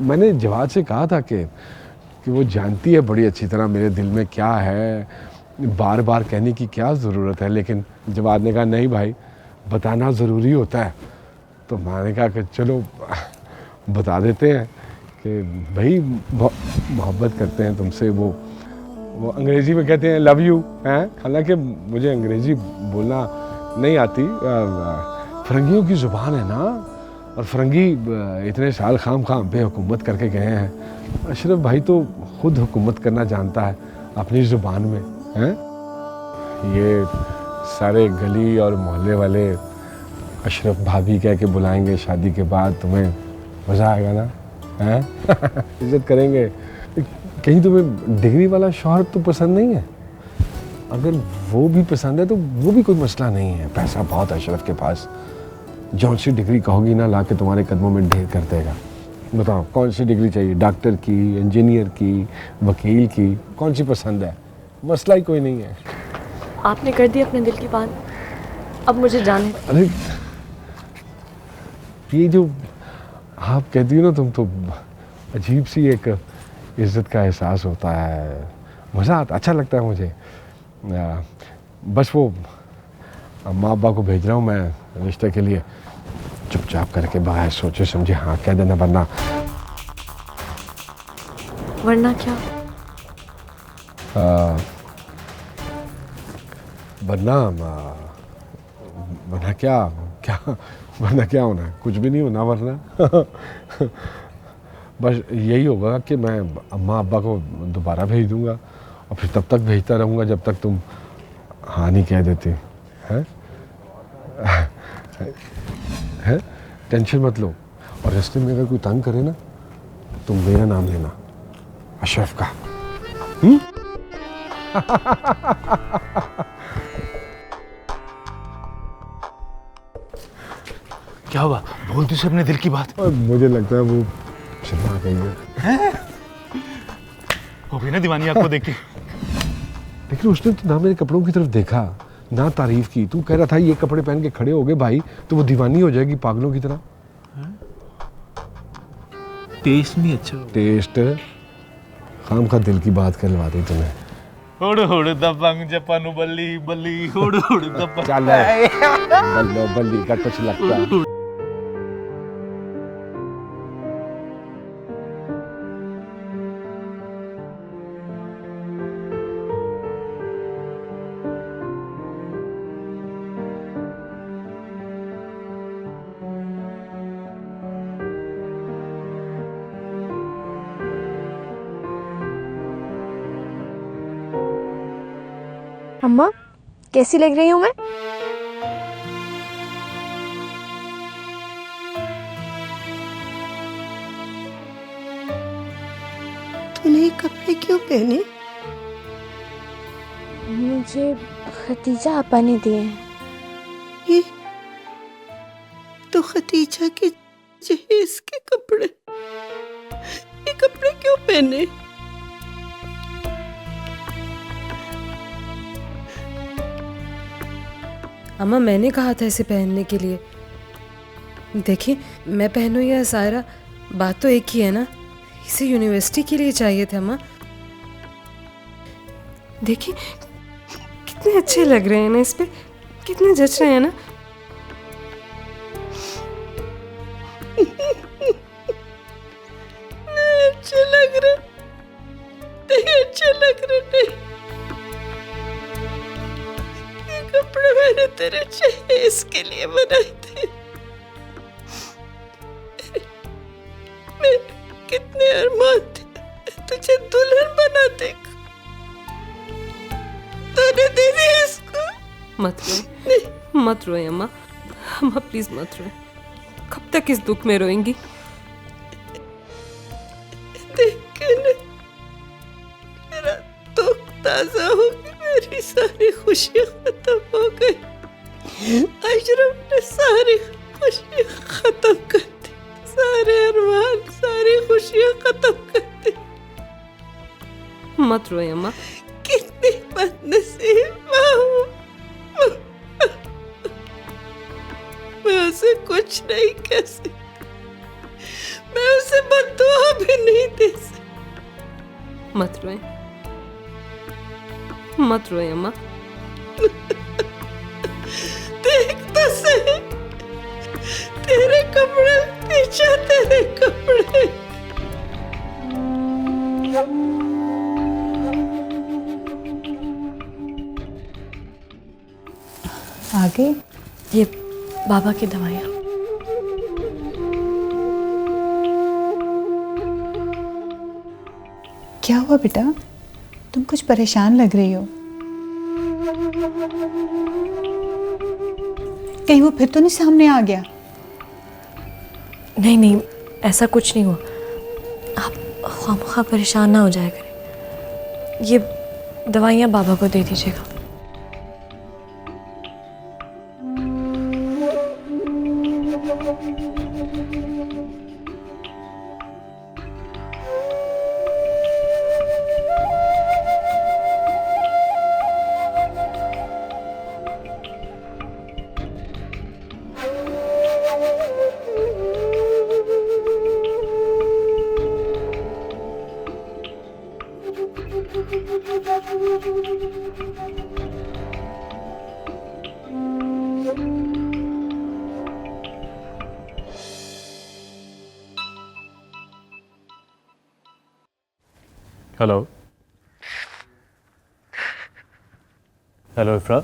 मैंने जवाद से कहा था कि वो जानती है बड़ी अच्छी तरह मेरे दिल में क्या है, बार बार कहने की क्या ज़रूरत है, लेकिन जवाद ने कहा नहीं भाई, बताना ज़रूरी होता है। तो मैंने कहा कि चलो बता देते हैं कि भाई मोहब्बत करते हैं तुमसे। वो अंग्रेज़ी में कहते हैं लव यू हैं, हालांकि मुझे अंग्रेज़ी बोलना नहीं आती, फ़रंगियों की ज़ुबान है ना, और फ़रंगी इतने साल खाम खाम पे हुकूमत करके गए हैं। अशरफ भाई तो खुद हुकूमत करना जानता है अपनी ज़ुबान में हैं। ये सारे गली और मोहल्ले वाले अशरफ भाभी कह के बुलाएंगे शादी के बाद, तुम्हें मज़ा आएगा ना हैं इज्जत करेंगे। कहीं तुम्हें डिग्री वाला शौहर तो पसंद नहीं है? अगर वो भी पसंद है तो वो भी कोई मसला नहीं है, पैसा बहुत है अशरफ के पास। जौन सी डिग्री कहोगी ना ला के तुम्हारे कदमों में ढेर कर देगा। बताओ कौन सी डिग्री चाहिए, डॉक्टर की, इंजीनियर की, वकील की, कौन सी पसंद है? मसला ही कोई नहीं है। आपने कर दी अपने दिल की बात, अब मुझे जाने। अरे ये जो आप कहती हो ना, तुम तो अजीब सी एक इज्जत का एहसास होता है, मज़ा आता, अच्छा लगता है मुझे। बस वो अम्मा अब्बा को भेज रहा हूँ मैं रिश्ते के लिए, चुपचाप करके बगैर सोचे समझे हाँ कह देना, वरना क्या? वरना क्या होना है? कुछ भी नहीं होना वरना बस यही होगा कि मैं अम्मा अब्बा को दोबारा भेज दूंगा, और फिर तब तक भेजता रहूँगा जब तक तुम हाँ नहीं कह देती हैं। है? टेंशन मत लो, और रास्ते में अगर कोई तंग करे ना, तुम मेरा नाम लेना, अशरफ का। क्या हुआ? बोल तुझे अपने दिल की बात। और मुझे लगता है वो शर्मा गई है। हो गई ना दीवानी आपको देख के। लेकिन उसने तो ना मेरे कपड़ों की तरफ देखा ना तारीफ की। तू कह रहा था ये कपड़े पहन के खड़े हो गए भाई तो वो दीवानी हो जाएगी पागलों की तरह। टेस्ट नहीं अच्छा। टेस्ट खाम खा दिल की बात करवा दी तुम्हें। हुड़ हुड़ दबंग जपनु बल्ली बल्ली हुड़ हुड़ दबंग। चल बल्लो बल्ली का कुछ लगता। अम्मा कैसी लग रही हूँ मैं? तूने ये कपड़े क्यों पहने? मुझे खतीजा आपा ने दिए हैं। ये तो खतीजा के जहेज के कपड़े, ये कपड़े क्यों पहने? अम्मा मैंने कहा था इसे पहनने के लिए। देखिए मैं पहनूं या सायरा, बात तो एक ही है ना। इसे यूनिवर्सिटी के लिए चाहिए था अम्मा। देखिए कितने अच्छे लग रहे हैं ना, इस पे कितने जच रहे हैं ना। अच्छे लग रहे, अच्छे लग रहे। कपड़े मैंने तेरे जहेज के लिए बनाए थे। मेरे कितने अरमान थे तुझे दुल्हन बनाते। तूने दे दिया इसको। मत रोए, मत रोए अम्मा, अम्मा प्लीज मत रोए। कब तक इस दुख में रोएंगी? देख के मेरा दुख ताजा हो गया, मेरी सारी खुशियां खत्म हो गई। अशरफ ने सारी खुशियां खत्म कर दी, सारे अरमान सारी खुशियां खत्म कर दी। मत रोए अम्मा। कितनी बदनसीब माँ हूँ मैं उसे कुछ नहीं कह सकती। मैं उसे बद्दुआ भी नहीं दे सकती। मत रोए, मत रोए अम्मा। देख तो सही, तेरे कपड़े पीछे तेरे कपड़े। आगे ये बाबा की दवाइयाँ। क्या हुआ बेटा? तुम कुछ परेशान लग रही हो। कहीं वो फिर तो नहीं सामने आ गया? नहीं नहीं, ऐसा कुछ नहीं हुआ। आप खामखा परेशान ना हो जाया करें। ये दवाइयाँ बाबा को दे दीजिएगा। हेलो हेलो इफ्रा,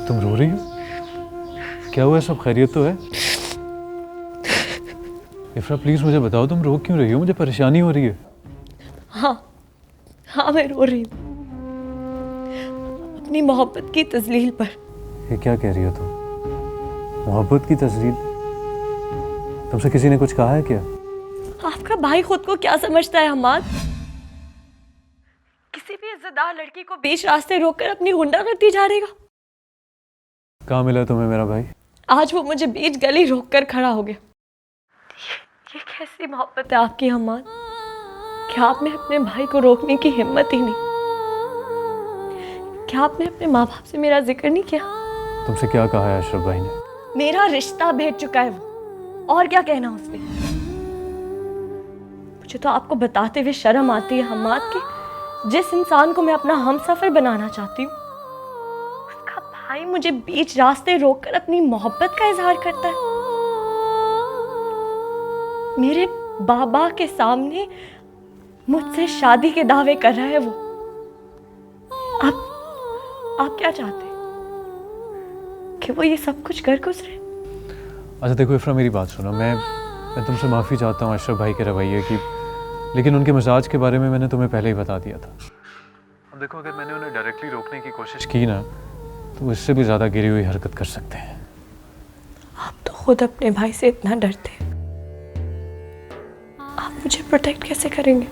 तुम रो रही हो? क्या हुआ? सब खैरियत तो है? इफ्रा प्लीज मुझे बताओ, तुम रो क्यों रही हो? मुझे परेशानी हो रही है। हाँ हाँ, मैं रो रही हूँ अपनी मोहब्बत की तजलील पर। ये क्या कह रही हो तुम? मोहब्बत की तस्वीर? तुमसे किसी ने कुछ कहा है क्या? आपका भाई खुद को क्या समझता है हमाद? किसी भी इज्जतदार लड़की को बीच रास्ते रोककर अपनी गुंडागर्दी झाड़ेगा। कहाँ मिला तुम्हें मेरा भाई? आज वो मुझे बीच गली रोककर खड़ा हो गया। ये कैसी मोहब्बत है आपकी हमाद? क्या आपने अपने भाई को रोकने की हिम्मत ही नहीं? क्या आपने अपने माँ बाप से मेरा जिक्र नहीं किया? तुमसे क्या कहा है अशरफ भाई ने? मेरा रिश्ता भेज चुका है वो, और क्या कहना उसने? मुझे तो आपको बताते हुए शर्म आती है हमाद कि जिस इंसान को मैं अपना हमसफर बनाना चाहती हूँ, उसका भाई मुझे बीच रास्ते रोककर अपनी मोहब्बत का इजहार करता है। मेरे बाबा के सामने मुझसे शादी के दावे कर रहा है वो। आप क्या चाहते हैं कि वो ये सब कुछ कर गुजरे? अच्छा देखो इफ्रा, मेरी बात सुनो। मैं तुमसे माफ़ी चाहता हूँ अशरफ भाई के रवैये की, लेकिन उनके मिजाज के बारे में मैंने तुम्हें पहले ही बता दिया था। अब देखो, अगर मैंने उन्हें डायरेक्टली रोकने की कोशिश की ना, तो वो इससे भी ज़्यादा गिरी हुई हरकत कर सकते हैं। आप तो खुद अपने भाई से इतना डरते हैं, आप मुझे प्रोटेक्ट कैसे करेंगे?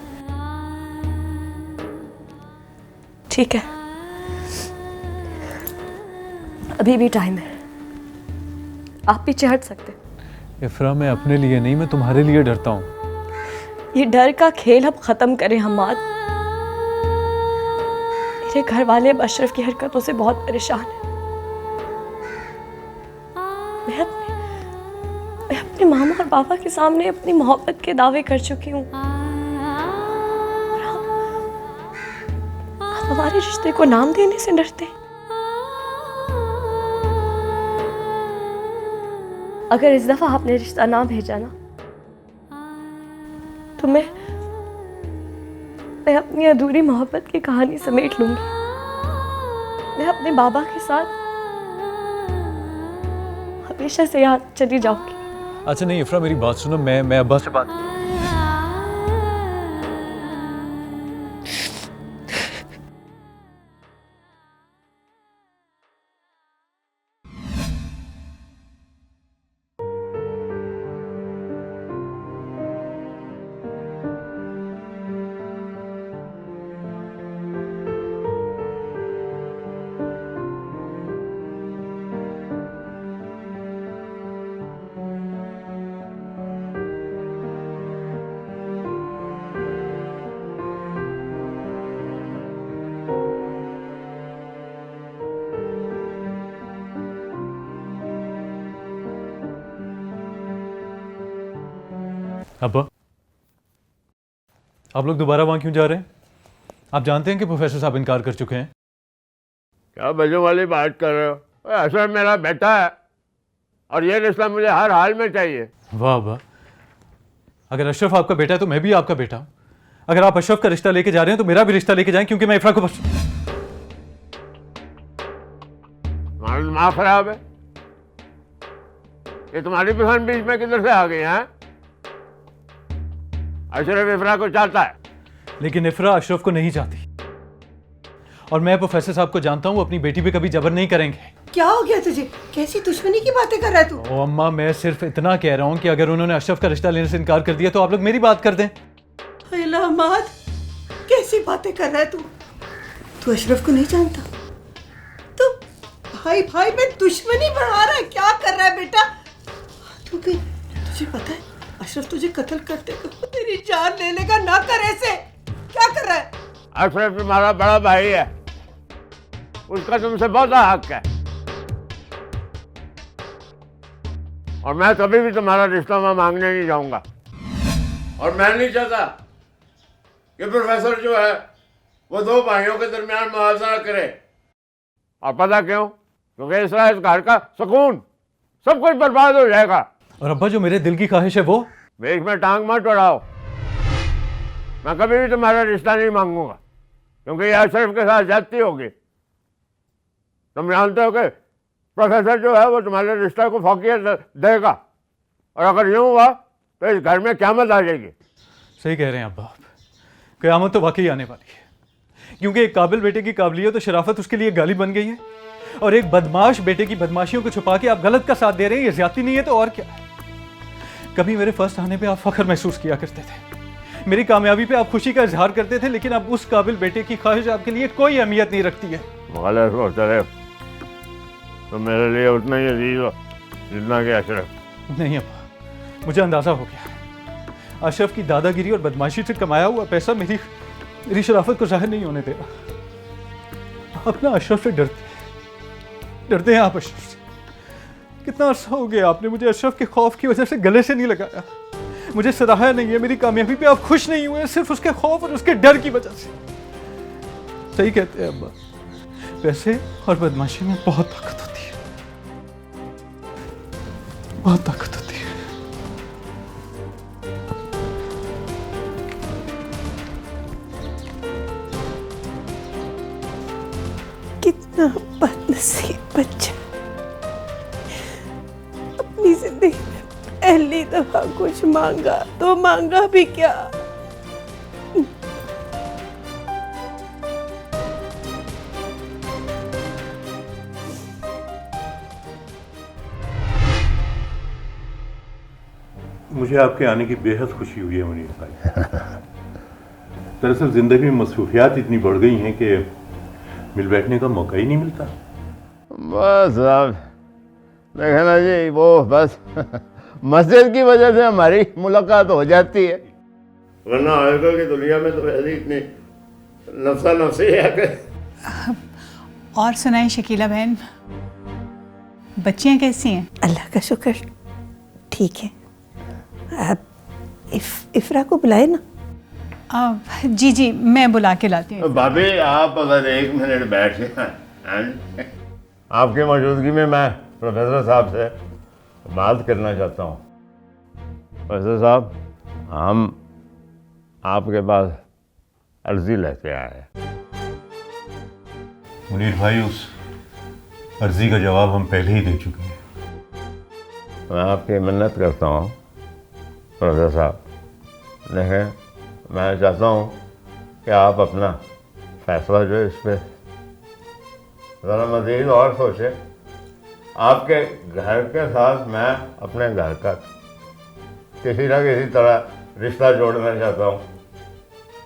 ठीक है, अभी भी टाइम है, आप पीछे हट सकते हैं। इफ्रा, मैं अपने लिए नहीं, मैं तुम्हारे लिए डरता हूँ। ये डर का खेल अब खत्म करें हमाद। मेरे घर वाले अब अशरफ की हरकतों से बहुत परेशान हैं। मैं अपने मामा और पापा के सामने अपनी मोहब्बत के दावे कर चुकी हूँ। आप हमारे रिश्ते को नाम देने से डरते हैं। अगर इस दफा आपने रिश्ता ना भेजा ना, तो मैं अपनी अधूरी मोहब्बत की कहानी समेट लूंगी। मैं अपने बाबा के साथ हमेशा से याद चली जाऊंगी। अच्छा नहीं इफ्रा, मेरी बात सुनो। मैं अब्बा से बात अब्बा, आप लोग दोबारा वहाँ क्यों जा रहे हैं? आप जानते हैं कि प्रोफेसर साहब इनकार कर चुके हैं। क्या बजो वाली बात कर रहे हो? अशरफ मेरा बेटा है और ये रिश्ता मुझे हर हाल में चाहिए। वाह वाह, अगर अशरफ आपका बेटा है तो मैं भी आपका बेटा हूँ। अगर आप अशरफ का रिश्ता लेके जा रहे हैं तो मेरा भी रिश्ता लेके जाएं, क्योंकि मैं इफ्रा को तुम्हारा दिमाग खराब है? ये तुम्हारी पसंद बीच में किधर से आ गई है? अशरफ इफ्रा को चाहता है। लेकिन इफ्रा अशरफ को नहीं चाहती, और मैं प्रोफेसर साहब को जानता हूँ, वो अपनी बेटी पे कभी जबर नहीं करेंगे। क्या हो गया तुझे? कैसी दुश्मनी की बातें कर रहा है तू? ओ अम्मा, मैं सिर्फ इतना कह रहा हूँ कि अगर उन्होंने अशरफ का रिश्ता लेने से इनकार कर दिया तो आप लोग मेरी बात कर दें। अहमद, कैसी बातें कर रहा है तू? तू अशरफ को नहीं जानता? तू भाई भाई में दुश्मनी बढ़ा रहा है। क्या कर रहा है बेटा? तुझे पता है अशरफ तुझे कत्ल कर देगा, तेरी जान ले लेगा। ना कर ऐसे। क्या कर रहा है? अशरफ तुम्हारा बड़ा भाई है, उसका तुमसे बहुत हक है, और मैं कभी भी तुम्हारा रिश्ता मैं मांगने नहीं जाऊंगा। और मैं नहीं चाहता कि प्रोफेसर जो है वो दो भाइयों के दरमियान मुआवजा करे। और पता क्यों? क्योंकि इस घर का सुकून सब कुछ बर्बाद हो जाएगा। और अब्बा, जो मेरे दिल की ख्वाहिश है वो। बीच में टांग मत अड़ाओ। मैं कभी भी तुम्हारा रिश्ता नहीं मांगूंगा, क्योंकि ये अशरफ के साथ ज्यादती होगी। तुम जानते हो कि प्रोफेसर जो है वो तुम्हारे रिश्ते को फौकियत देगा, और अगर यूं हुआ तो इस घर में क़यामत आ जाएगी। सही कह रहे हैं अब्बा आप, क़यामत तो वाकई आने वाली है, क्योंकि एक काबिल बेटे की काबिलियत और शराफत उसके लिए गाली बन गई है, और एक बदमाश बेटे की बदमाशियों को छुपा के आप गलत का साथ दे रहे हैं। ये ज्यादती नहीं है तो और क्या है? कभी मेरे फर्स्ट आने पे आप फख्र महसूस किया करते थे, मेरी कामयाबी पे आप खुशी का इजहार करते थे, लेकिन अब उस काबिल बेटे की ख्वाहिश आपके लिए कोई अहमियत नहीं रखती है। गलत सोचते रहे, तो मेरे लिए उतना ही अजीज हो जितना कि अशरफ। नहीं अब्बा, मुझे अंदाजा हो गया, अशरफ की दादागिरी और बदमाशी से कमाया हुआ पैसा मेरी शराफत को जाहिर नहीं होने दे रहा। आप ना अशरफ से डरते हैं आप अशरफ से। कितना अर्सा हो गया आपने मुझे अशरफ के खौफ की वजह से गले से नहीं लगाया, मुझे सराहा नहीं है, मेरी कामयाबी पे आप खुश नहीं हुए, सिर्फ उसके खौफ और उसके डर की वजह से। सही कहते हैं अब्बा, पैसे और बदमाशी में बहुत ताकत होती है, बहुत ताकत होती है। कितना बदनसीब बच्चा, अपनी जिंदगी में पहली दफा कुछ मांगा तो मांगा भी क्या? मुझे आपके आने की बेहद खुशी हुई है मुनीर भाई। दरअसल ज़िंदगी में मसरूफियात इतनी बढ़ गई हैं कि मिल बैठने का मौका ही नहीं मिलता। बस साहब देखे ना जी, वो बस मस्जिद की वजह से हमारी मुलाकात हो जाती है, वरना आजकल की दुनिया में तो ऐसी इतनी नफसा नफसी है कि। और सुनाएं शकीला बहन, बच्चियां कैसी हैं? अल्लाह का शुक्र ठीक है। आप इफ्रा को बुलाए ना। जी जी, मैं बुला के लाती हूँ। भाभी आप अगर 1 मिनट बैठ जाए, आपकी मौजूदगी में मैं प्रोफेसर साहब से बात करना चाहता हूँ। प्रोफेसर साहब, हम आपके पास अर्जी लेके आए हैं। मुनीर भाई, उस अर्जी का जवाब हम पहले ही दे चुके हैं। मैं आपकी मिन्नत करता हूँ प्रोफेसर साहब, देखें मैं चाहता हूँ कि आप अपना फैसला जो है इस पर ज़रा मज़ीद और सोचें। आपके घर के साथ मैं अपने घर का किसी न किसी तरह रिश्ता जोड़ना चाहता हूँ।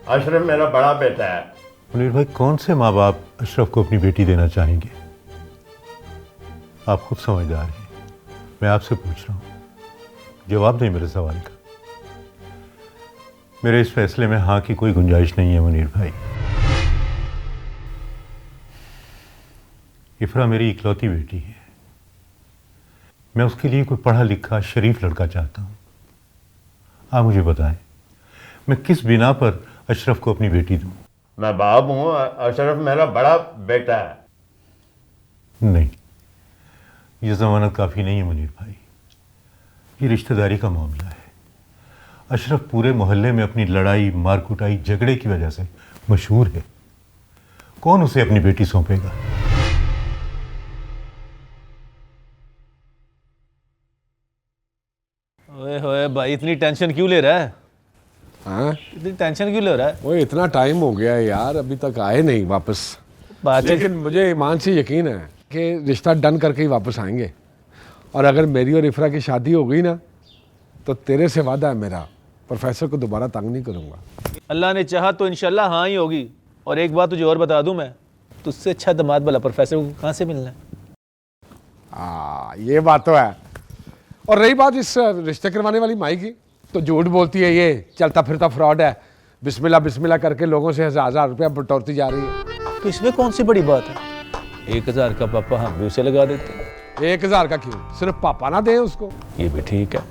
अशरफ मेरा बड़ा बेटा है। मुनीर भाई, कौन से माँ बाप अशरफ को अपनी बेटी देना चाहेंगे? आप खुद समझदार हैं, मैं आपसे पूछ रहा हूँ, जवाब दें मेरे सवाल का। मेरे इस फैसले में हाँ की कोई गुंजाइश नहीं है मुनीर भाई। इफ्रा मेरी इकलौती बेटी है, मैं उसके लिए कोई पढ़ा लिखा शरीफ लड़का चाहता हूँ, आप मुझे बताएं, मैं किस बिना पर अशरफ को अपनी बेटी दूं? मैं बाप हूँ, अशरफ मेरा बड़ा बेटा है। नहीं, ये जमानत काफ़ी नहीं है मुनीर भाई, ये रिश्तेदारी का मामला है। अशरफ पूरे मोहल्ले में अपनी लड़ाई, मार कुटाई, झगड़े की वजह से मशहूर है। कौन उसे अपनी बेटी सौंपेगा? ओए होए भाई, इतनी टेंशन क्यों ले रहा है? हाँ इतनी टेंशन क्यों ले रहा है? वो इतना टाइम हो गया है यार, अभी तक आए नहीं वापस। लेकिन मुझे ईमान से यकीन है कि रिश्ता डन करके ही वापस आएंगे। और अगर मेरी और इफ्रा की शादी हो गई ना, तो तेरे से वादा है मेरा, प्रोफेसर को दोबारा तंग नहीं करूँगा। अल्लाह ने चाहा तो इंशाल्लाह हाँ ही होगी। और एक बात तुझे और बता दूं मैं, तुझसे अच्छा दामाद भला प्रोफेसर को कहाँ से मिलना है? ये बात तो है। और रही बात इस रिश्ते करवाने वाली माई की, तो झूठ बोलती है, ये चलता फिरता फ्रॉड है, बिस्मिल्लाह बिस्मिल्लाह करके लोगों से हजार रुपया बटोरती जा रही है। तो इसमें कौन सी बड़ी बात है? 1000 का पापा हम भी उसे लगा देते हैं। 1000 का क्यों, सिर्फ पापा ना दें उसको। ये भी ठीक है।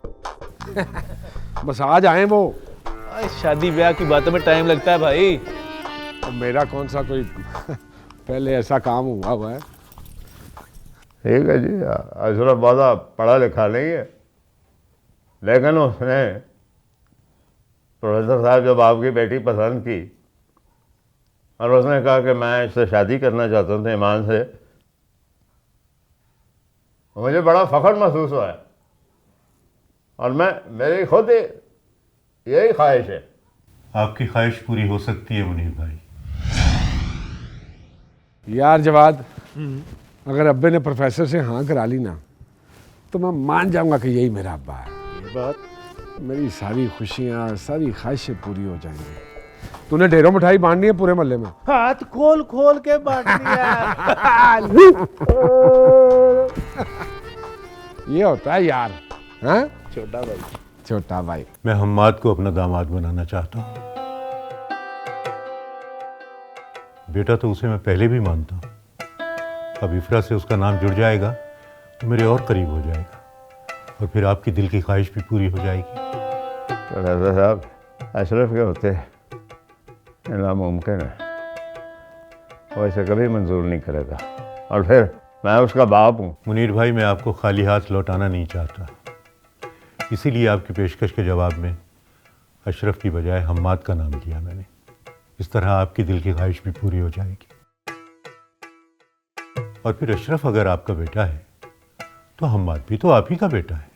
बस आ जाए वो। शादी ब्याह की बातों में टाइम लगता है भाई। और मेरा कौन सा कोई पहले ऐसा काम हुआ है। ठीक है जी, अशरफ वादा पढ़ा लिखा नहीं है, लेकिन उसने प्रोफेसर साहब जब आपकी बेटी पसंद की और उसने कहा कि मैं इससे शादी करना चाहता हूँ ईमान से, मुझे बड़ा फ़ख्र महसूस हुआ है। और मेरी खुद यही ख्वाहिश है। आपकी ख्वाहिश पूरी हो सकती है मुनीर भाई। यार जवाद, अगर अब्बे ने प्रोफेसर से हाँ करा ली ना, तो मैं मान जाऊंगा कि यही मेरा अब्बा है। ये बात, मेरी सारी खुशियाँ, सारी ख्वाहिशें पूरी हो जाएंगी। तूने ढेरों मिठाई बांटनी है पूरे मोहल्ले में। हाथ खोल खोल के बांटनी है। ये होता है यार। हाँ छोटा भाई, छोटा भाई। मैं हम्माद को अपना दामाद बनाना चाहता हूँ। बेटा तो उसे मैं पहले भी मानता हूँ, अब इफ्रा से उसका नाम जुड़ जाएगा तो मेरे और करीब हो जाएगा, और फिर आपकी दिल की ख्वाहिश भी पूरी हो जाएगी। प्रोफेसर साहब, अशरफ के होते नामुमकिन है, वो इसे कभी मंजूर नहीं करेगा, और फिर मैं उसका बाप हूँ। मुनीर भाई, मैं आपको खाली हाथ लौटाना नहीं चाहता, इसीलिए आपकी पेशकश के जवाब में अशरफ की बजाय हम्माद का नाम लिया मैंने। इस तरह आपकी दिल की ख्वाहिश भी पूरी हो जाएगी। और फिर अशरफ अगर आपका बेटा है तो हम्माद भी तो आप ही का बेटा है।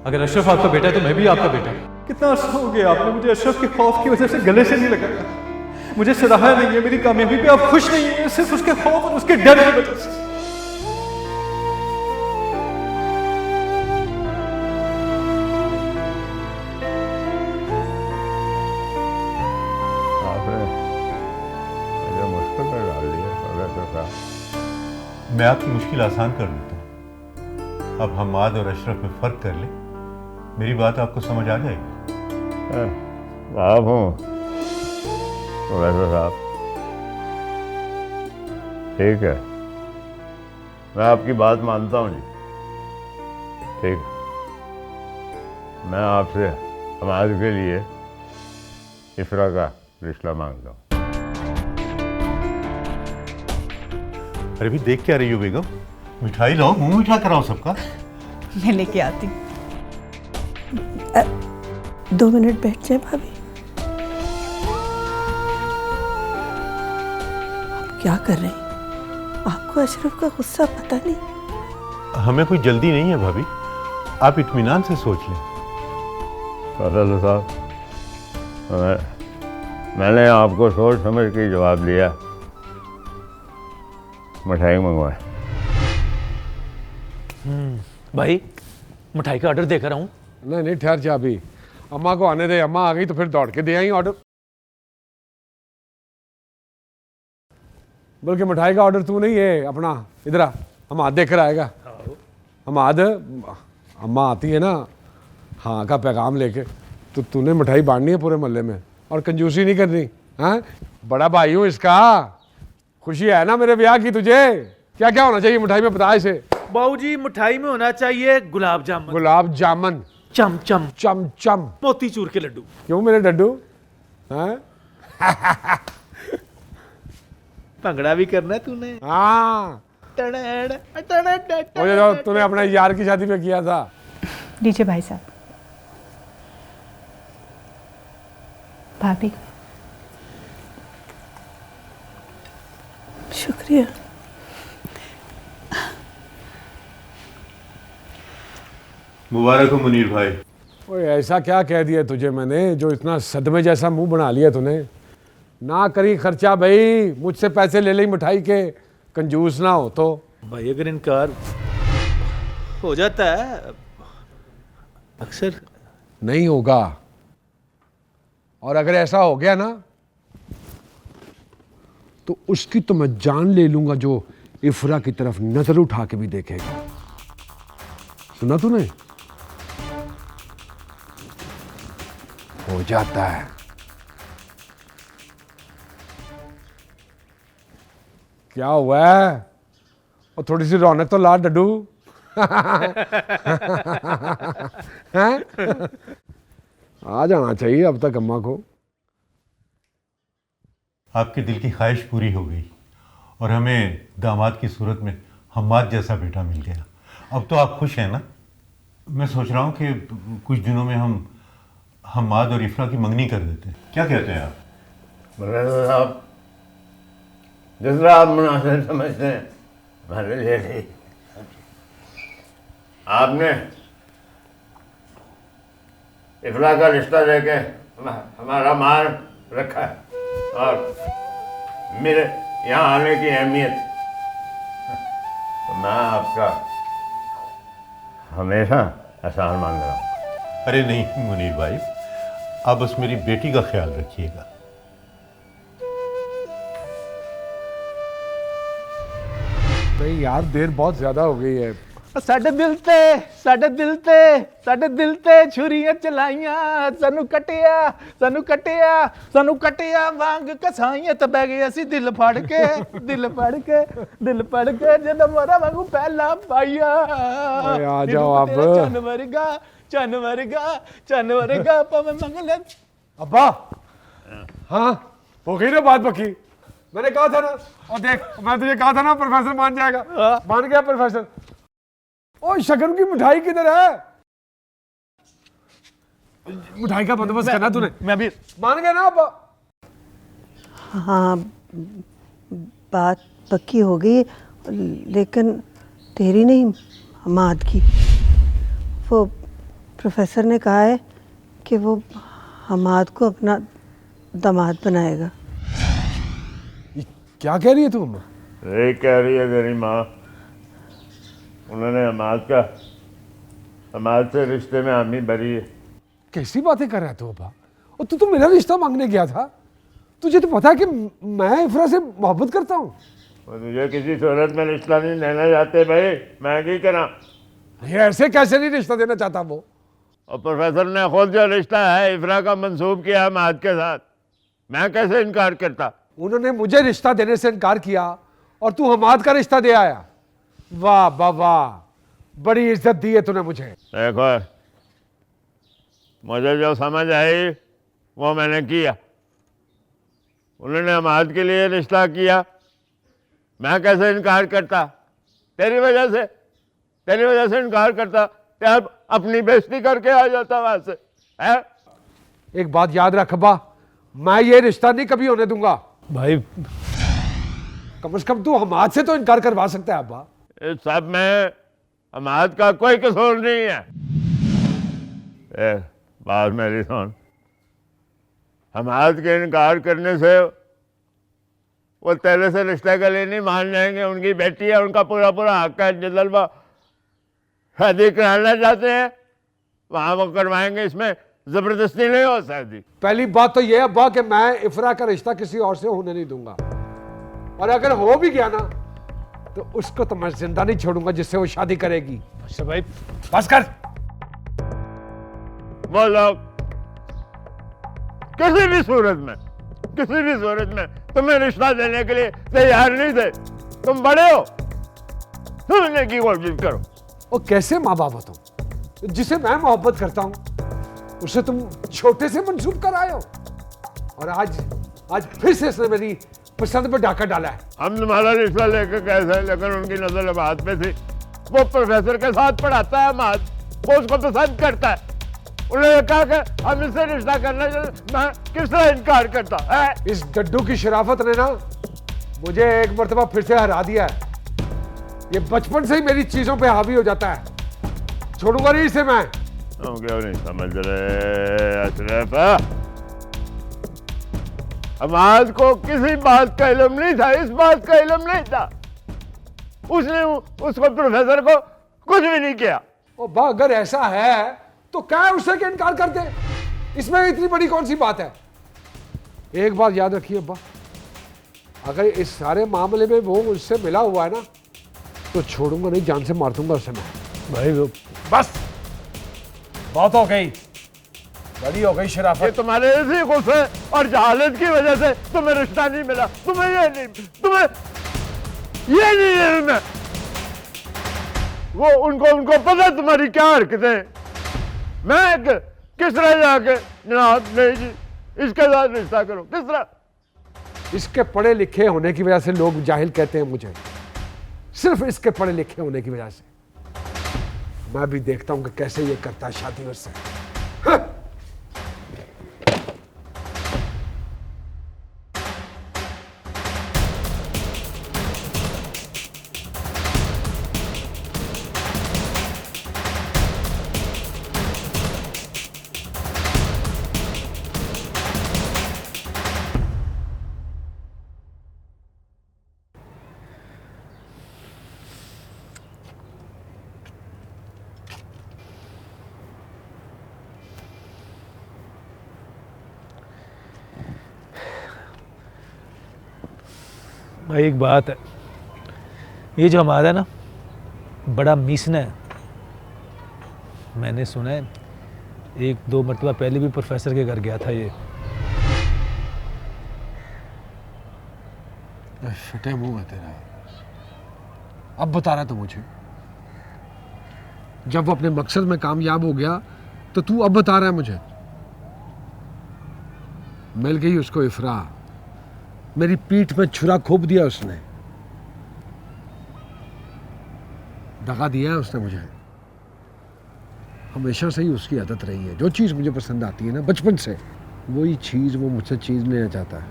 अगर अशरफ आपका बेटा है तो मैं भी आपका बेटा हूं। कितना अर्सा हो गया आपने मुझे अशरफ के खौफ की वजह से गले से नहीं लगाया। मुझे सराहा नहीं है, मेरी कामयाबी पे आप खुश नहीं है, सिर्फ उसके खौफ और उसके डर की वजह से। मैं आपकी मुश्किल आसान कर देता हूँ। अब हम्माद और अशरफ में फ़र्क कर ले, मेरी बात आपको समझ आ जाएगी। बाप हूँ प्रोफेसर साहब, ठीक है, मैं आपकी बात मानता हूँ जी। ठीक है, मैं आपसे हम्माद के लिए इफ्रा का रिश्ता मांगता हूँ। अरे भी देख क्या रही हो बेगम, मिठाई लाओ, मुंह मीठा कराओ सबका। मैं लेके आती हूँ। 2 मिनट बैठ जाए भाभी। आप क्या कर रहे हैं? आपको अशरफ का गुस्सा पता नहीं? हमें कोई जल्दी नहीं है भाभी, आप इत्मीनान से सोच लें। प्रोफेसर साहब, मैंने आपको सोच समझ के जवाब दिया। मिठाई मंगवाए। भाई, मिठाई का ऑर्डर देकर आऊं? नहीं नहीं, ठहर जा, अभी अम्मा को आने दे। अम्मा आ गई तो फिर दौड़ के दे आई ऑर्डर। बल्कि मिठाई का ऑर्डर तू नहीं है अपना, इधर आ, हम्माद देकर आएगा। हम्माद, अम्मा आती है ना हाँ का पैगाम लेके, तो तूने मिठाई बांटनी है पूरे मोहल्ले में, और कंजूसी नहीं करनी। हाँ, बड़ा भाई हूँ इसका, खुशी है ना मेरे ब्याह की तुझे? क्या क्या होना चाहिए मिठाई में, बता इसे। बाबू जी मिठाई में होना चाहिए गुलाब जामुन, गुलाब जामुन, चमचम, चमचम, मोतीचूर के लड्डू। क्यों मेरे डड्डू? हाँ भंगड़ा भी करना है तूने? हाँ, वो जो तूने अपने यार की शादी में किया था। लीजिए भाई साहब। भाभी शुक्रिया। मुबारक हो मुनीर भाई। ओए ऐसा क्या कह दिया तुझे मैंने जो इतना सदमे जैसा मुंह बना लिया तूने? ना करी खर्चा भाई, मुझसे पैसे ले ली मिठाई के, कंजूस ना हो तो। भाई अगर इनकार हो जाता है अक्सर। नहीं होगा, और अगर ऐसा हो गया ना तो उसकी तो मैं जान ले लूंगा जो इफ्रा की तरफ नजर उठा के भी देखेगा। सुना तूने? हो जाता है। क्या हुआ है? और थोड़ी सी रौनक तो ला डड्डू। हैं? आ जाना चाहिए अब तक अम्मा को। आपके दिल की ख्वाहिश पूरी हो गई और हमें दामाद की सूरत में हम्माद जैसा बेटा मिल गया। अब तो आप खुश हैं ना? मैं सोच रहा हूँ कि कुछ दिनों में हम हम्माद और इफ्रा की मंगनी कर देते हैं। क्या कहते हैं आप? रजा साहब, जिस तरह आप मुनासिब समझते हैं मेरे लिए ठीक। आपने इफ्रा का रिश्ता लेके हमारा मान रखा है और मेरे यहाँ आने की अहमियत तो मैं आपका हमेशा एहसान मान रहा हूँ। अरे नहीं मुनीर भाई, आप बस मेरी बेटी का ख्याल रखिएगा। नहीं यार, देर बहुत ज्यादा हो गई है। साडे दिल ते छुरियां चलाइयां, सानू कटिया वांग कसाइयां ते बह गए असी दिल फड़ के जद मोरा वांगू पहला पाइया। आ जाओ अब। चन वर्गा पवे मंगल। अब्बा, हाँ हो गई ना बात पक्की? मैंने कहा था ना, और देख मैं तुझे कहा था ना प्रोफेसर मान जाएगा। मान गया प्रोफेसर। ओ शक्कर की मिठाई किधर है? मिठाई का बंदोबस्त करना तूने। मैं भी मान गया ना अब्बा? हाँ, बात पक्की हो गई, लेकिन तेरी नहीं, हमाद की। वो प्रोफेसर ने कहा है कि वो हमाद को अपना दामाद बनाएगा। क्या कह रही है तुम? यही कह रही है तेरी माँ। उन्होंने हमाद से रिश्ते में हामी भरी है। कैसी बातें कर रहा है तू अब्बा? और तू तो मेरा रिश्ता मांगने गया था। तुझे तो पता है कि मैं इफ्रा से मोहब्बत करता हूँ। तुझे किसी सूरत में रिश्ता नहीं देना चाहते भाई, मैं क्या करा? ये ऐसे कैसे नहीं रिश्ता देना चाहता वो? और प्रोफेसर ने खुद जो रिश्ता है इफ्रा का मंसूब किया है हमाद के साथ, मैं कैसे इनकार करता? उन्होंने मुझे रिश्ता देने से इनकार किया और तू हमाद का रिश्ता दे आया। वाह बाबा, बड़ी इज्जत दी है तूने मुझे। देखो, मुझे जो समझ आई वो मैंने किया। उन्होंने हमाद के लिए रिश्ता किया, मैं कैसे इनकार करता? तेरी वजह से इनकार करता, तो अपनी बेइज्जती करके आ जाता वहां से है? एक बात याद रख अब्बा, मैं ये रिश्ता नहीं कभी होने दूंगा। भाई कम से कम तू हमाद से तो इनकार करवा सकता है अब्बा। इस सब में हमाद का कोई कसूर नहीं है। बात मेरी सुन, हमाद के इनकार करने से वो तेरे से रिश्ते के लिए नहीं मान जाएंगे। उनकी बेटी है, उनका पूरा हक है। जिधर वो शादी कराना चाहते हैं वहां वो करवाएंगे, इसमें जबरदस्ती नहीं हो सकती। पहली बात तो यह अब्बा कि मैं इफ्रा का रिश्ता किसी और से होने नहीं दूंगा, और अगर हो भी गया ना तो उसको तो मैं जिंदा नहीं छोड़ूंगा जिससे वो शादी करेगी। अच्छा भाई बस कर। वो लोग किसी भी सूरत में तुम्हें रिश्ता देने के लिए तैयार नहीं थे। तुम बड़े हो, सुनने की कोशिश करो। और कैसे माँ बाप हो तुम? जिसे मैं मोहब्बत करता हूँ उसे तुम छोटे से मंसूब कर आए हो, और आज फिर से इसने मेरी पसंद पर डाका डाला है। हम तुम्हारा रिश्ता लेकर कैसे, लेकिन उनकी नजर बात पे थी। वो प्रोफेसर के साथ पढ़ाता है मात, वो उसको पसंद करता है। उन्होंने कहा कि हम इससे रिश्ता करना चाहते, मैं किस तरह इनकार करता है? इस डड्डू की शराफत ने ना मुझे एक मर्तबा फिर से हरा दिया है। ये बचपन से ही मेरी चीजों पे हावी हो जाता है, छोड़ूंगा नहीं इसे मैं। तुम क्यों नहीं समझ रहे अशरफ? अमाद को किसी बात का इल्म नहीं था, इस बात का इल्म नहीं था। उसने उसको प्रोफेसर को कुछ भी नहीं किया। ओ बा, अगर ऐसा है तो क्या है उससे कि इनकार कर दे? इसमें इतनी बड़ी कौन सी बात है? एक बात याद रखिए अब्बा, अगर इस सारे मामले में वो मुझसे मिला हुआ है ना तो छोड़ूंगा नहीं, जान से मार दूंगा उसे मैं। भाई वो बस बहुत हो गई, बड़ी हो गई ये शराफत। तुम्हारे इसी गुस्से और जहालत की वजह से तुम्हें रिश्ता नहीं मिला। तुम्हें ये नहीं है। वो उनको पता तुम्हारी क्या हरकतें। मैं किस तरह जाके जनाब नहीं जी इसके साथ रिश्ता करो, किस तरह? इसके पढ़े लिखे होने की वजह से लोग जाहिल कहते हैं मुझे, सिर्फ इसके पढ़े लिखे होने की वजह से। मैं भी देखता हूं कि कैसे ये करता है शादी उससे। भाई एक बात है, ये जो हमारा ना बड़ा मीसना है, मैंने सुना है 1-2 मरतबा पहले भी प्रोफेसर के घर गया था ये। फटे मुंह है तेरा, अब बता रहा था मुझे। जब वो अपने मकसद में कामयाब हो गया तो तू अब बता रहा है मुझे। मिल गई उसको इफरा, मेरी पीठ में छुरा खोप दिया उसने, दगा दिया है उसने मुझे। हमेशा से ही उसकी आदत रही है, जो चीज़ मुझे पसंद आती है ना बचपन से, वही चीज़ वो मुझसे चीज़ लेना चाहता है।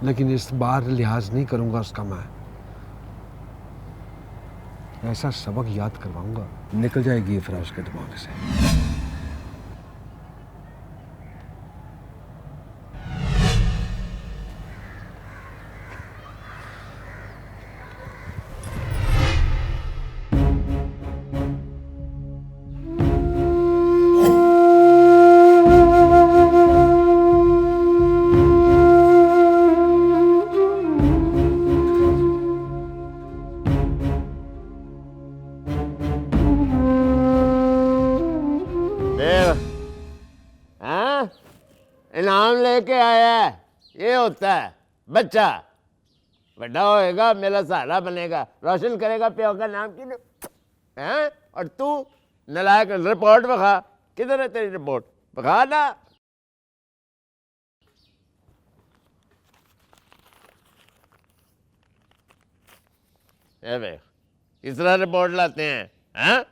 लेकिन इस बार लिहाज नहीं करूंगा उसका मैं। ऐसा सबक याद करवाऊंगा, निकल जाएगी इफरा उसके दिमाग से। इनाम लेके आया है, ये होता है बच्चा। बड़ा होएगा मेरा सहारा बनेगा, रोशन करेगा प्यो का नाम की हैं। और तू नलायक, रिपोर्ट बखा, किधर है तेरी रिपोर्ट? बखा ना। इस तरह रिपोर्ट लाते हैं हैं?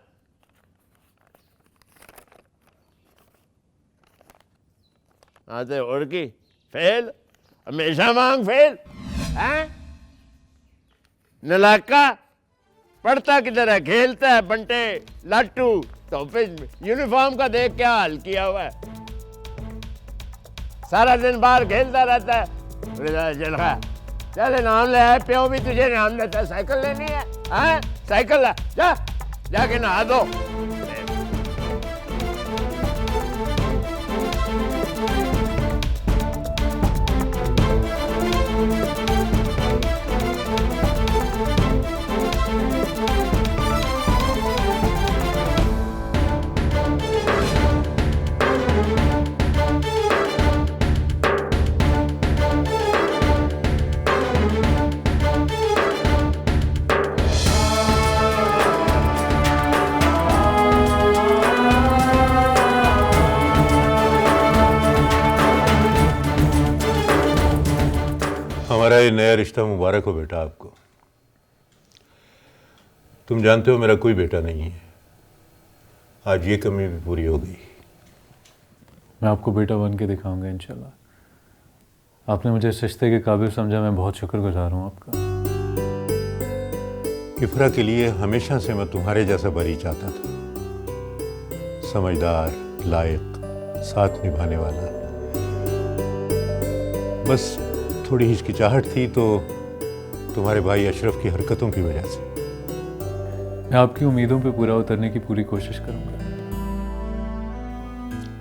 आते उड़ की फेल, हमेशा मांग फेल हैं? नलाका पढ़ता किधर है, खेलता है बंटे लाटू। तो फिर यूनिफॉर्म का देख क्या हाल किया हुआ है, सारा दिन बाहर खेलता रहता है। चल नाम ले आए, प्यो भी तुझे नाम देता है। साइकिल लेनी है हैं? साइकिल ला, जा जाके नहा दो। तुम्हारा ये नया रिश्ता मुबारक हो बेटा आपको। तुम जानते हो मेरा कोई बेटा नहीं है, आज ये कमी भी पूरी हो गई। मैं आपको बेटा बन के दिखाऊंगा इंशाल्लाह। आपने मुझे इस रिश्ते के काबिल समझा, मैं बहुत शुक्रगुजार हूँ आपका। इफ्रा के लिए हमेशा से मैं तुम्हारे जैसा बरी चाहता था, समझदार, लायक, साथ निभाने वाला। बस थोड़ी हिचकिचाहट थी तो तुम्हारे भाई अशरफ की हरकतों की वजह से। मैं आपकी उम्मीदों पे पूरा उतरने की पूरी कोशिश करूंगा।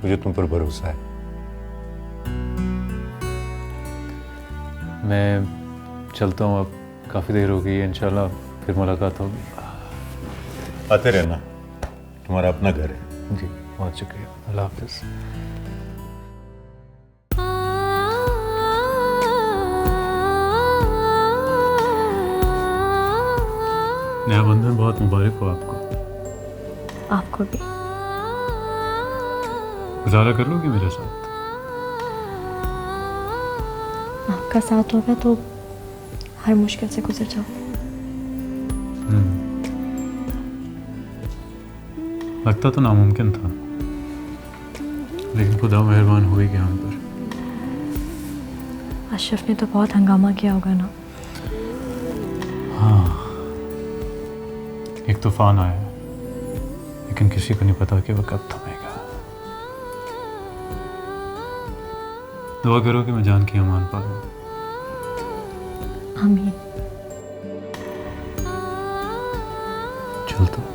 मुझे तुम पर भरोसा है। मैं चलता हूँ, अब काफ़ी देर हो गई है, इंशाल्लाह फिर मुलाकात होगी। आते रहना, तुम्हारा अपना घर है। जी बहुत शुक्रिया, अल्लाह हाफिज़। नया बंधन बहुत मुबारक हो आपको। आपको भी। गुजारा कर लोगे मेरे साथ? आपका साथ होगा तो हर मुश्किल से गुजर जाओ। लगता तो नामुमकिन था, लेकिन खुदा मेहरबान हो ही गया हम पर। अशरफ ने तो बहुत हंगामा किया होगा ना? हाँ, एक तूफान आया, लेकिन किसी को नहीं पता कि वो कब थमेगा। दुआ करो कि मैं जान की अमान पा लूं। आमीन। चलता हूं।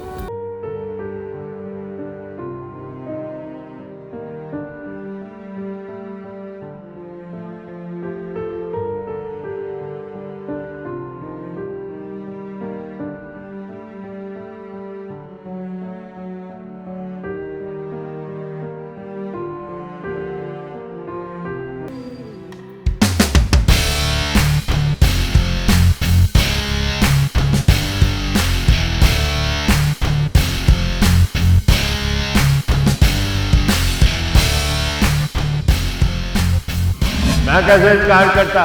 मैं कैसे इनकार करता?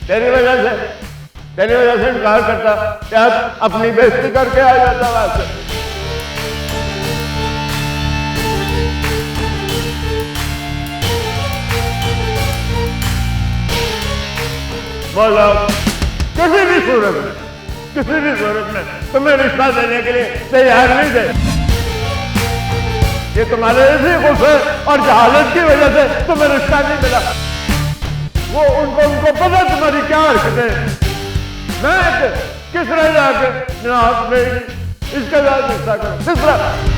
तेरी वजह से इनकार करता। क्या अपनी बेइज्जती करके आ जाता वहां से? बोलो, किसी भी सूरत में तुम्हें रिश्ता देने के लिए तैयार नहीं थे। ये तुम्हारे इसी गुस्से और जहालत की वजह से तुम्हें रिश्ता नहीं मिला। वो उनको पता तुम्हारी क्या हरकतें। मैं किस तरह जाके इसके साथ रिश्ता करूं? किस तरह?